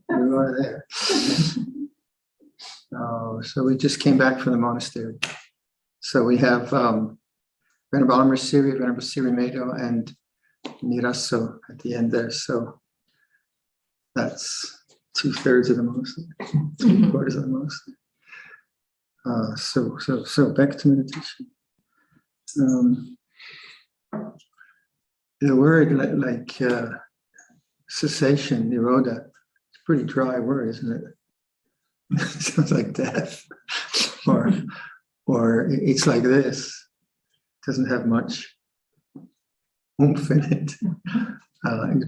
We are there. So we just came back from the monastery. So we have Venerable Siri, Venerable Siri Medo, and Nirasso at the end there. So that's 2/3 of the monastery, 3/4 of the monastery. So back to meditation. The word like cessation, nirodha, it's a pretty dry word, isn't it? It sounds like death, or it's like this. It doesn't have much oomph in it.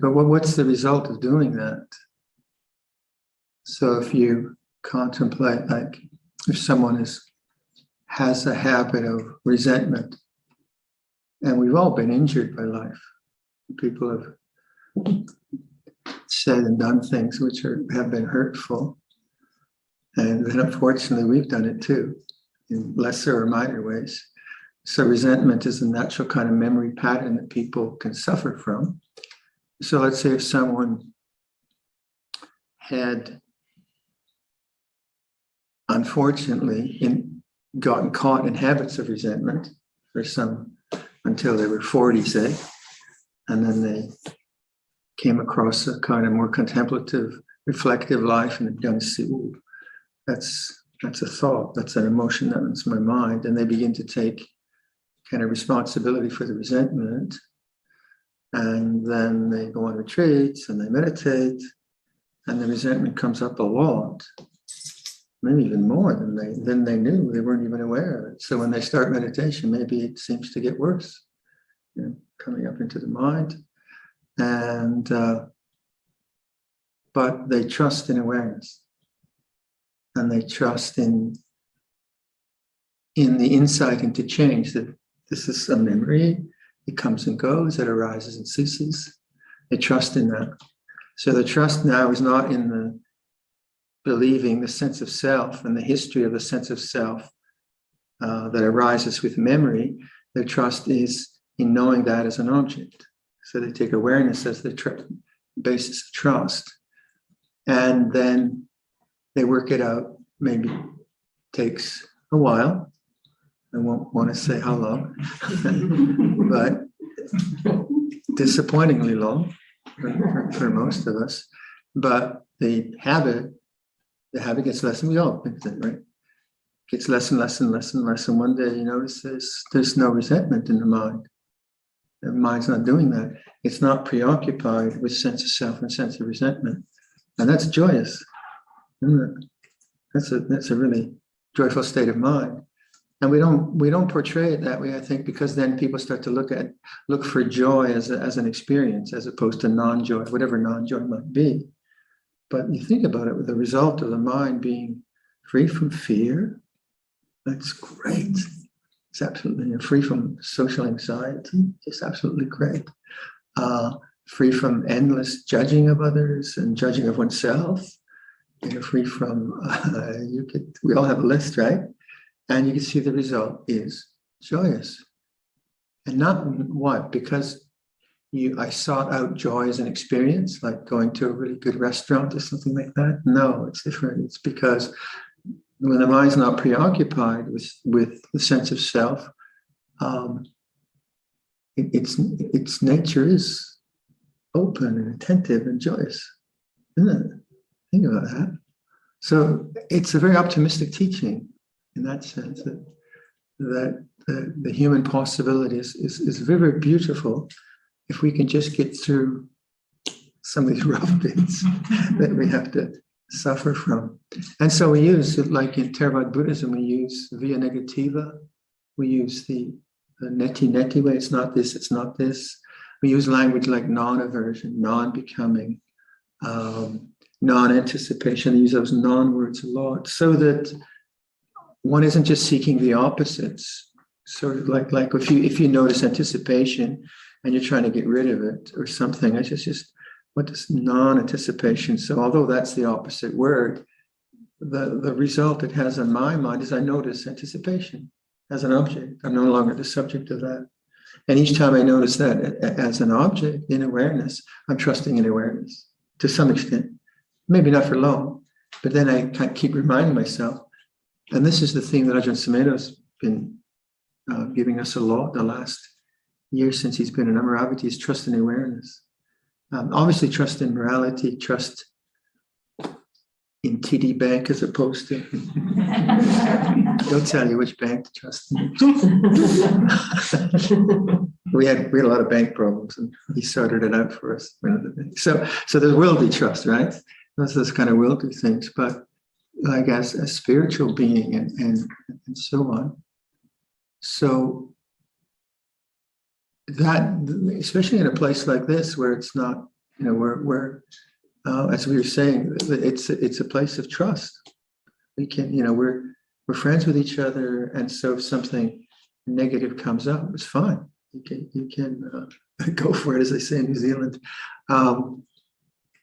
But what's the result of doing that? So if you contemplate, like if someone has a habit of resentment, and we've all been injured by life. People have said and done things which have been hurtful. And then unfortunately, we've done it too, in lesser or minor ways. So resentment is a natural kind of memory pattern that people can suffer from. So let's say if someone had, unfortunately, gotten caught in habits of resentment for until they were 40, say, and then they came across a kind of more contemplative, reflective life and began to see, ooh, that's a thought, that's an emotion, that's my mind, and they begin to take kind of responsibility for the resentment, and then they go on retreats and they meditate, and the resentment comes up a lot, maybe even more than they knew. They weren't even aware of it. So when they start meditation, maybe it seems to get worse, coming up into the mind, and but they trust in awareness. And they trust in the insight into change, that this is a memory, it comes and goes, it arises and ceases. They trust in that. So the trust now is not in the believing the sense of self and the history of the sense of self that arises with memory. Their trust is in knowing that as an object. So they take awareness as the basis of trust. And then they work it out. Maybe takes a while. I won't want to say how long, but disappointingly long for most of us. But the habit gets less, and we all think that, right? Gets less and less and less and less. And one day you notice there's no resentment in the mind. The mind's not doing that. It's not preoccupied with sense of self and sense of resentment. And that's joyous, isn't it? That's a really joyful state of mind. And we don't portray it that way, I think, because then people start to look for joy as an experience, as opposed to non-joy, whatever non-joy might be. But you think about it, with the result of the mind being free from fear, that's great. It's absolutely free from social anxiety. It's absolutely great. Free from endless judging of others and judging of oneself. Free from, we all have a list, right? And you can see the result is joyous. And not what? Because I sought out joy as an experience, like going to a really good restaurant or something like that. No, it's different. It's because when the mind's not preoccupied with the sense of self, its nature is open and attentive and joyous, isn't it? Think about that. So it's a very optimistic teaching in that sense, that the human possibility is very, very beautiful if we can just get through some of these rough bits that we have to suffer from. And so we use, like in Theravada Buddhism, we use via negativa, we use the neti way, it's not this, it's not this. We use language like non-aversion, non-becoming, non-anticipation. Use those non-words a lot, so that one isn't just seeking the opposites. Sort of like if you notice anticipation and you're trying to get rid of it or something, it's just what does non-anticipation? So although that's the opposite word, the result it has on my mind is I notice anticipation as an object. I'm no longer the subject of that. And each time I notice that as an object in awareness, I'm trusting in awareness to some extent. maybe not for long, but then I kind of keep reminding myself. And this is the theme that Ajahn Sumedho's been giving us a lot the last year since he's been in Amaravati, is trust and awareness. Obviously, trust in morality, trust in TD Bank as opposed to. Don't tell you which bank to trust in. we had a lot of bank problems, and he sorted it out for us. So there will be trust, right? Those kind of worldly things, but like as a spiritual being and so on. So that, especially in a place like this where it's not, where as we were saying, it's a place of trust. We can, we're friends with each other, and so if something negative comes up, it's fine. You can go for it, as they say in New Zealand.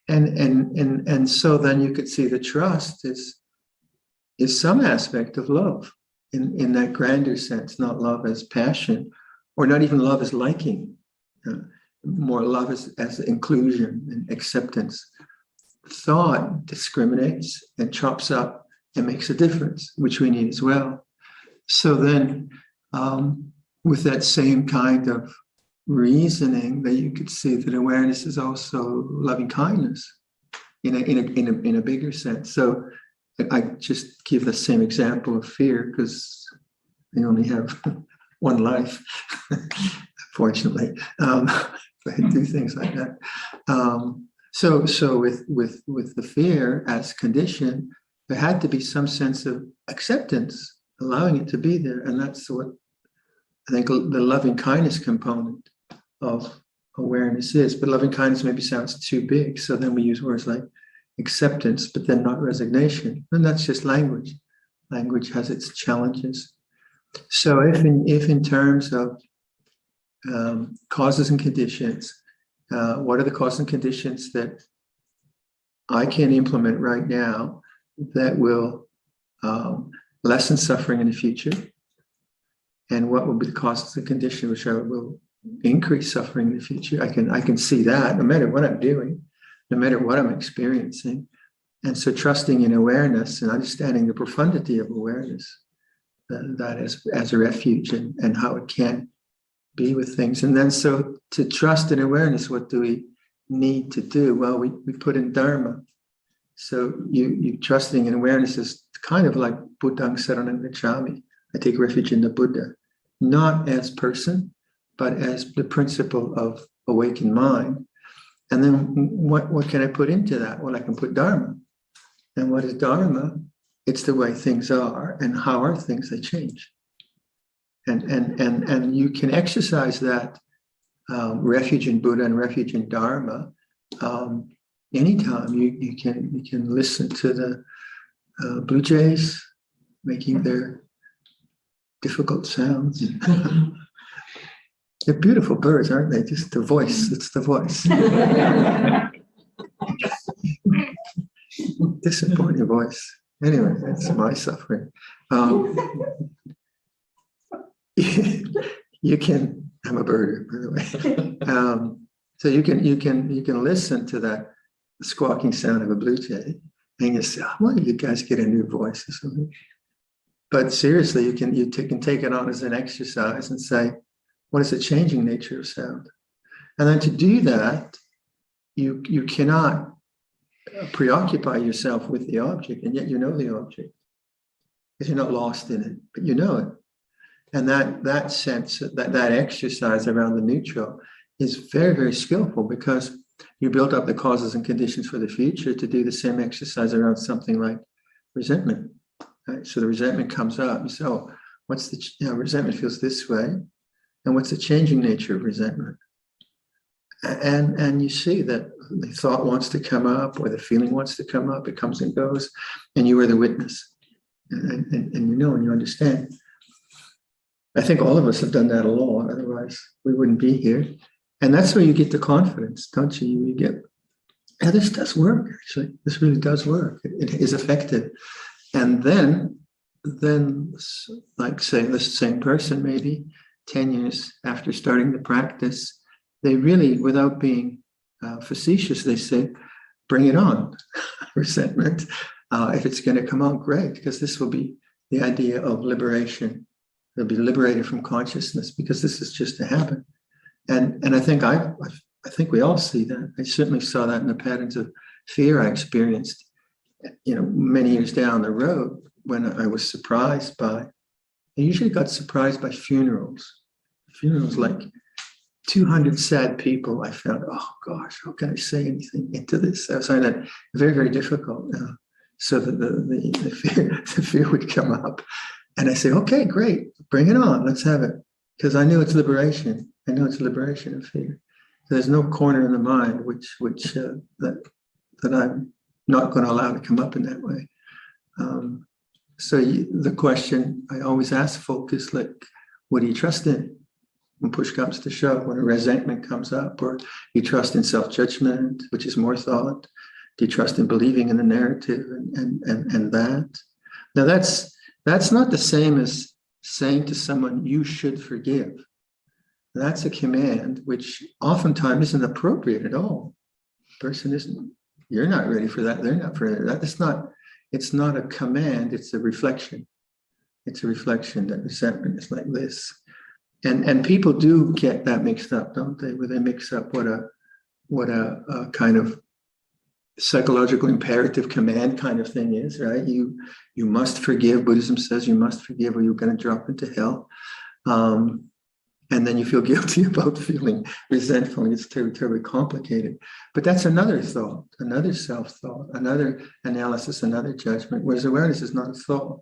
And so then you could see the trust is some aspect of love in that grander sense, not love as passion, or not even love as liking, more love as inclusion and acceptance. Thought discriminates and chops up and makes a difference, which we need as well. So then with that same kind of reasoning, that you could see that awareness is also loving kindness in a bigger sense. So I just give the same example of fear because I only have one life, fortunately. I do things like that. So with the fear as condition, there had to be some sense of acceptance, allowing it to be there, and that's what I think the loving kindness component of awareness is. But loving kindness maybe sounds too big, so then we use words like acceptance, but then not resignation, and that's just language. Language has its challenges. So if in terms of causes and conditions, what are the causes and conditions that I can implement right now that will lessen suffering in the future? And what will be the causes and conditions which will increase suffering in the future? I can see that no matter what I'm doing, no matter what I'm experiencing. And so trusting in awareness and understanding the profundity of awareness, that as a refuge and how it can be with things. And then so to trust in awareness, what do we need to do? Well, we put in Dharma. So you trusting in awareness is kind of like Buddhang Saranang Gacchami. I take refuge in the Buddha, not as person, but as the principle of awakened mind. And then what can I put into that? Well, I can put Dharma. And what is Dharma? It's the way things are, and how are things, they change. And you can exercise that refuge in Buddha and refuge in Dharma anytime. You can listen to the blue jays making their difficult sounds. They're beautiful birds, aren't they? Just the voice. It's the voice. Disappointing voice. Anyway, that's my suffering. You can. I'm a birder, by the way. So you can listen to that squawking sound of a blue jay, and you say, "Why don't you guys get a new voice or something?" But seriously, you can take it on as an exercise and say, what is the changing nature of sound? And then to do that, you cannot preoccupy yourself with the object, and yet you know the object because you're not lost in it, but you know it. And that sense, that exercise around the neutral is very, very skillful, because you build up the causes and conditions for the future to do the same exercise around something like resentment. Right? So the resentment comes up. You say, "Oh, what's the resentment feels this way, and what's the changing nature of resentment?" And you see that the thought wants to come up, or the feeling wants to come up. It comes and goes, and you are the witness, and you know and you understand. I think all of us have done that a lot. Otherwise, we wouldn't be here. And that's where you get the confidence, don't you? You get, "Yeah, this does work. Actually, this really does work. It is effective." And then, like say the same person, maybe 10 years after starting the practice, they really, without being facetious, they say, "Bring it on." resentment. If it's going to come out, great, because this will be the idea of liberation. They'll be liberated from consciousness because this is just a habit. And I think I think we all see that. I certainly saw that in the patterns of fear I experienced, many years down the road when I was surprised by. I usually got surprised by funerals. Funerals like 200 sad people. I found, oh gosh, how can I say anything into this? I find that very, very difficult. So the fear would come up, and I say, okay, great, bring it on, let's have it, because I knew it's liberation. I know it's liberation of fear. There's no corner in the mind that I'm not going to allow to come up in that way. So the question I always ask folk is like, what do you trust in? When push comes to shove, when a resentment comes up, or you trust in self-judgment, which is more thought? Do you trust in believing in the narrative and that? Now that's not the same as saying to someone, you should forgive. That's a command which oftentimes isn't appropriate at all. Person isn't, you're not ready for that, they're not ready for that. It's not a command, it's a reflection. It's a reflection that resentment is like this. And people do get that mixed up, don't they? Where they mix up what a kind of psychological imperative command kind of thing is, right? You must forgive. Buddhism says you must forgive or you're going to drop into hell. And then you feel guilty about feeling resentful. And it's terribly complicated. But that's another thought, another self-thought, another analysis, another judgment, whereas awareness is not a thought.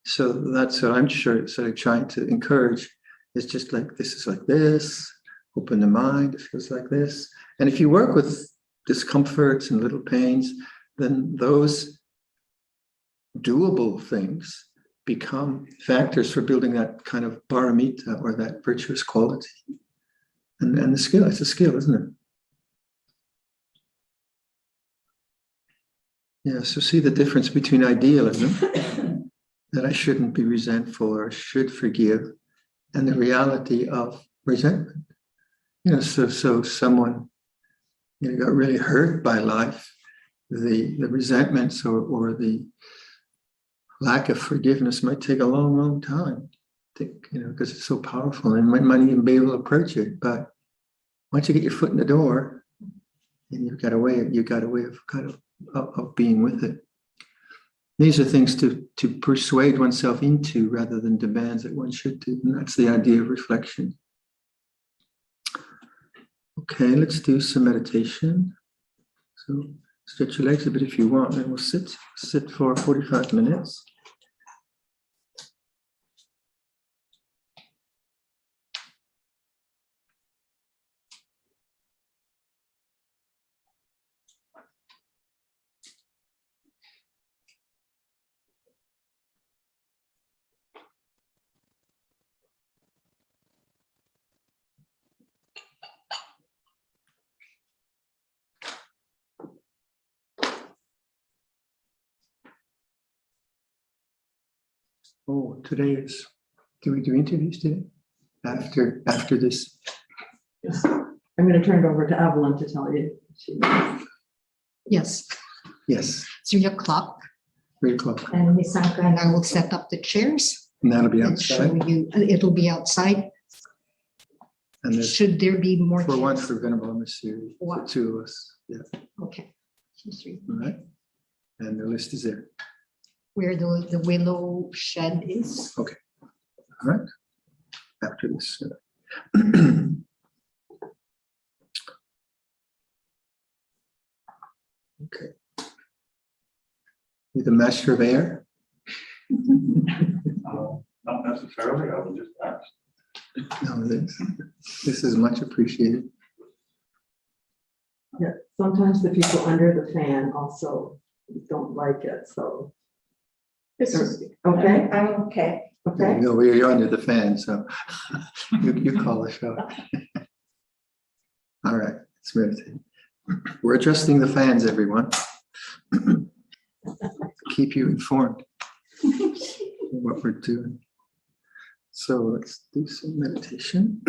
So that's what I'm sort of trying to encourage. It's just like, this is like this, open the mind, it feels like this. And if you work with discomforts and little pains, then those doable things become factors for building that kind of paramita or that virtuous quality. And the skill, it's a skill, isn't it? Yeah, so see the difference between idealism, that I shouldn't be resentful or should forgive, and the reality of resentment. So someone got really hurt by life, the resentments or the lack of forgiveness might take a long, long time, because it's so powerful and might even be able to approach it. But once you get your foot in the door, and you've got a way of kind of being with it. These are things to persuade oneself into rather than demands that one should do. And that's the idea of reflection. Okay, let's do some meditation. So stretch your legs a bit if you want, and we'll sit for 45 minutes. Oh, today is, do we do interviews today? After this? Yes. I'm going to turn it over to Evelyn to tell you. Yes, Yes, 3 o'clock, 3 o'clock. And Nisaka and I will set up the chairs And that'll be and show outside. you. It'll be outside. And there's Should there be more? for one chairs? for Viradhammo series, for What? 2 of us. Yeah, Okay. So 3. all right. And the list is there. Where the willow shed is. All right. After this. Okay. You're the master of air? Not necessarily, I was just asked. No, this is much appreciated. yeah, sometimes the people under the fan also don't like it. So This is okay, I'm okay. There okay. you go. You're under the fan, so you call the shot. All right, let's meditate. We're adjusting the fans, everyone. Keep you informed of what we're doing. So let's do some meditation.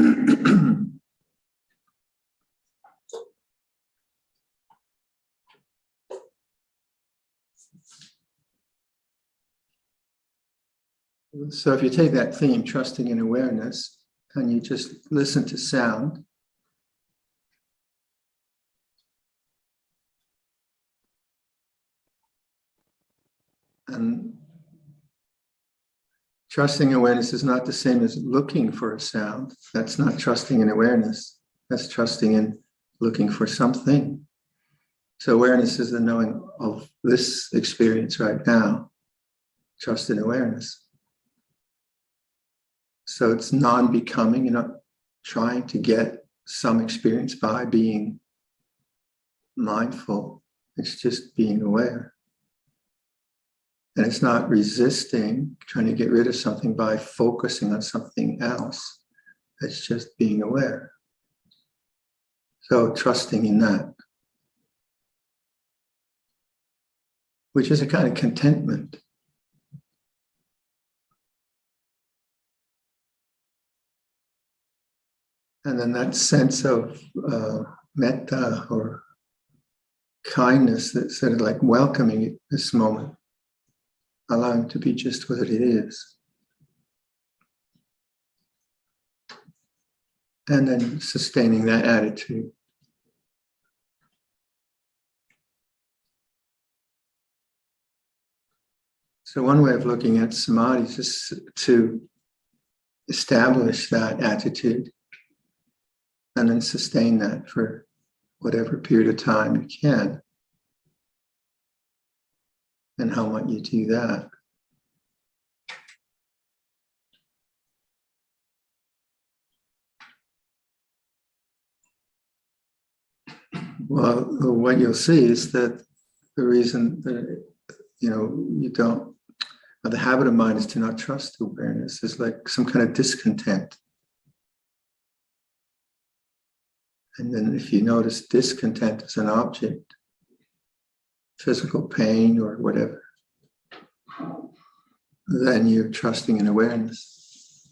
So if you take that theme, trusting in awareness, and you just listen to sound, and trusting awareness is not the same as looking for a sound. That's not trusting in awareness. That's trusting in looking for something. So awareness is the knowing of this experience right now. Trust in awareness. So it's non-becoming. You're not trying to get some experience by being mindful. It's just being aware. And it's not resisting, trying to get rid of something by focusing on something else. It's just being aware. So trusting in that, which is a kind of contentment. And then that sense of metta or kindness that's sort of like welcoming this moment, allowing it to be just what it is. And then sustaining that attitude. So one way of looking at samadhi is just to establish that attitude and then sustain that for whatever period of time you can. And how might you do that? Well, what you'll see is that the reason that, you don't, the habit of mind is to not trust awareness. Is like some kind of discontent. And then if you notice discontent as an object, physical pain or whatever, then you're trusting in awareness.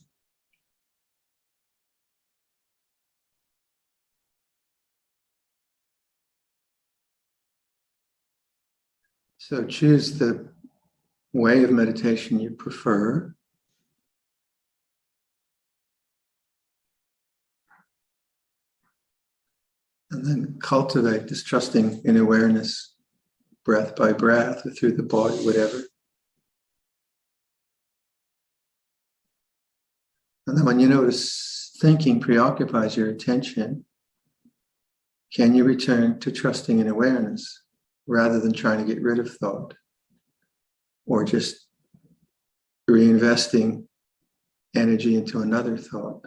So choose the way of meditation you prefer. And then cultivate this trusting in awareness, breath by breath, or through the body, whatever. And then when you notice thinking preoccupies your attention, can you return to trusting in awareness rather than trying to get rid of thought or just reinvesting energy into another thought?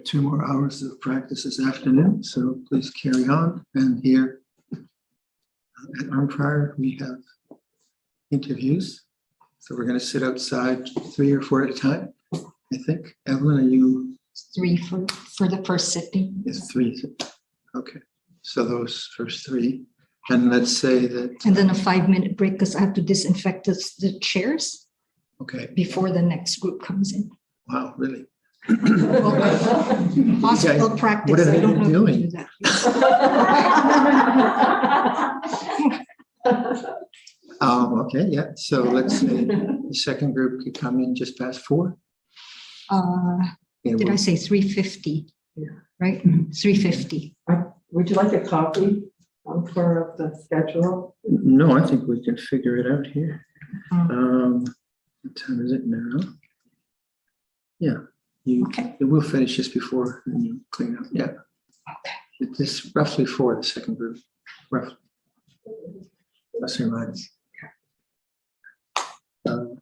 got 2 more hours of practice this afternoon, so please carry on. And here at Armfire, we have interviews. So we're going to sit outside 3 or 4 at a time, I think. Evelyn, are you? 3 for the first sitting. It's 3. Okay. So those first 3. And let's say that, And then a 5-minute break because I have to disinfect the chairs okay, before the next group comes in. wow, really? Hospital practice. What are they I don't know how to doing? do that. Okay, yeah. So let's say the second group could come in just past 4. Did I say 3:50? Yeah. Right? 3:50. Would you like a copy for the schedule? No, I think we can figure it out here. Oh. What time is it now? Yeah, you, Okay. we'll finish this before and you clean up. Yeah. Okay. It's roughly 4, the second group, roughly. Plus or minus. All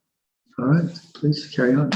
right, please carry on.